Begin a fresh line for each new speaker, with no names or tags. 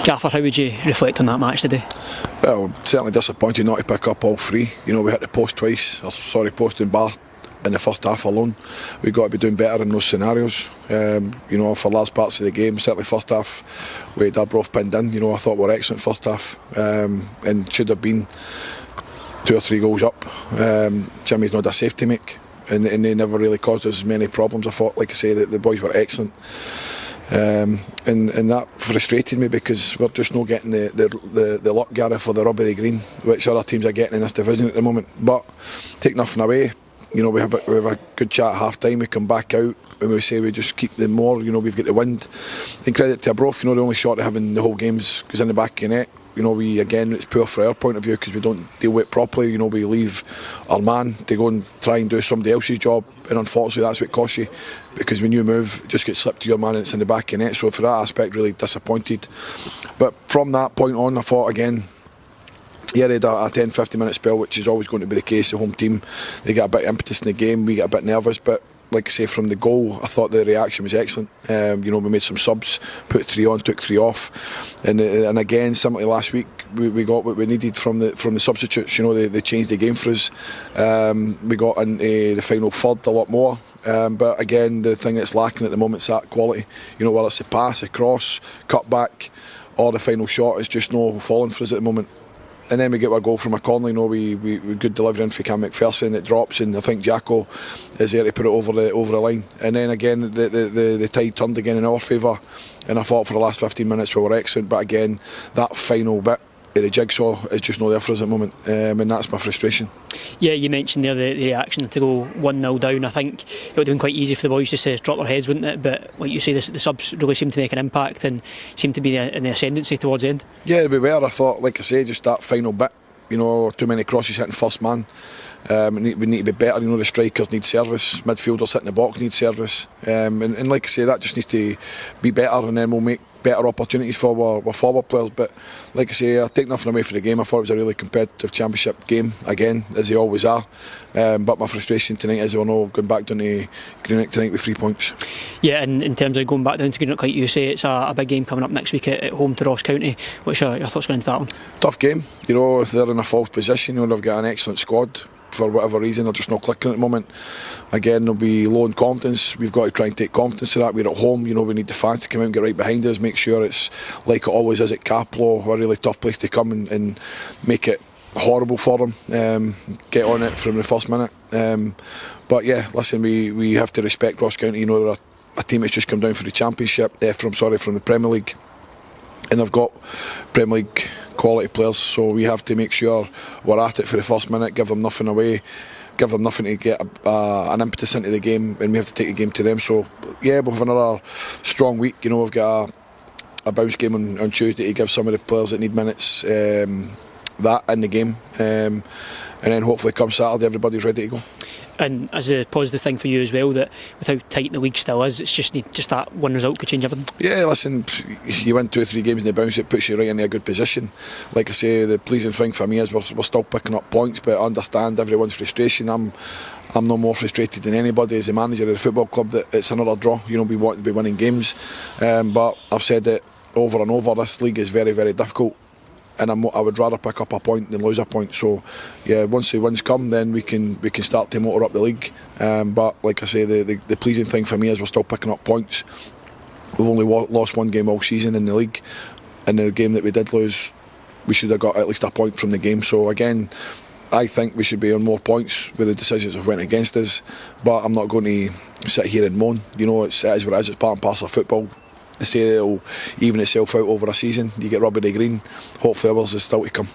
Gaffer, how would you reflect on that match today?
Well, certainly disappointed not to pick up all three. You know, we hit the post twice, post and bar in the first half alone. We've got to be doing better in those scenarios. You know, for large parts of the game, certainly first half, we had Arbroath pinned in. You know, I thought we were excellent first half, and should have been 2 or 3 goals up. Jimmy's not a safety make, and they never really caused us many problems. I thought, like I say, that the boys were excellent. And that frustrated me because we're just not getting the luck, Gary, for the rub of the green, which other teams are getting in this division at the moment. But take nothing away, you know, we have a good chat at half time. We come back out and we say we just keep them more. You know, we've got the wind. In credit to Arbroath, you know, the only shot they have in the whole games goes in the back of the net. You know, it's poor from our point of view because we don't deal with it properly. You know, we leave our man to go and try and do somebody else's job, and unfortunately that's what costs you, because when you move, it just gets slipped to your man and it's in the back of the net. So for that aspect, really disappointed. But from that point on, I thought again, yeah, they had a 10-15 minute spell, which is always going to be the case. The home team, they get a bit of impetus in the game, we get a bit nervous, but like I say, from the goal, I thought the reaction was excellent. You know, we made some subs, put 3 on, took 3 off, and again, similarly last week, we got what we needed from the substitutes. You know, they changed the game for us. We got into the final third a lot more. But again, the thing that's lacking at the moment is that quality. You know, whether it's a pass, a cross, cut back, or the final shot is just no falling for us at the moment. And then we get our goal from a corner. You know, we good delivery in for Cam McPherson, it drops, and I think Jacko is there to put it over the line. And then again, the tide turned again in our favour, and I thought for the last 15 minutes we were excellent. But again, that final bit of the jigsaw is just not there for us at the moment, and that's my frustration.
Yeah, you mentioned there the reaction to go 1-0 down. I think it would have been quite easy for the boys just to drop their heads, wouldn't it? But like you say, the subs really seemed to make an impact and seemed to be in the ascendancy towards the end. Yeah,
we were. I thought, like I say, just that final bit, you know, too many crosses hitting first man. We need to be better. You know, the strikers need service, midfielders hitting the box need service, and like I say, that just needs to be better, and then we'll make better opportunities for our forward players. But like I say, I take nothing away from the game. I thought it was a really competitive championship game again, as they always are. But my frustration tonight is we're not going back down to Greenock tonight with 3 points.
Yeah, and in terms of going back down to Greenock, like you say, it's a big game coming up next week at home to Ross County. What's your thoughts going into that one?
Tough game. You know, if they're in a false position, you know, they've got an excellent squad. For whatever reason, they're just not clicking at the moment. Again, they'll be low in confidence. We've got to try and take confidence to that. We're at home, you know, we need the fans to come out and get right behind us, make sure it's like it always is at Caplow, a really tough place to come and make it horrible for them. Get on it from the first minute. But yeah, listen, we have to respect Ross County. You know, they're a team that's just come down for the championship, from the Premier League, and they've got Premier League quality players, so we have to make sure we're at it for the first minute, give them nothing away, give them nothing to get an impetus into the game, and we have to take the game to them. So yeah, we'll have another strong week. You know, we've got a bounce game on Tuesday to give some of the players that need minutes that in the game, and then hopefully come Saturday everybody's ready to go.
And as a positive thing for you as well, that with how tight the league still is, it's just that one result could change everything. Yeah, listen, you win 2 or 3 games in the bounce, it puts you right in a good position. Like I say, the pleasing thing for me is we're still picking up points, but I understand everyone's frustration. I'm no more frustrated than anybody as a manager of the football club that it's another draw. You know, we want to be winning games, but I've said it over and over, this league is very, very difficult, and I would rather pick up a point than lose a point. So yeah, once the wins come, then we can start to motor up the league. But like I say, the pleasing thing for me is we're still picking up points. We've only lost 1 game all season in the league, and the game that we did lose, we should have got at least a point from the game. So again, I think we should be on more points with the decisions that went against us, but I'm not going to sit here and moan. You know, it is what it is. It's part and parcel of football. They say it'll even itself out over a season. You get rubber to green. Hopefully ours is still to come.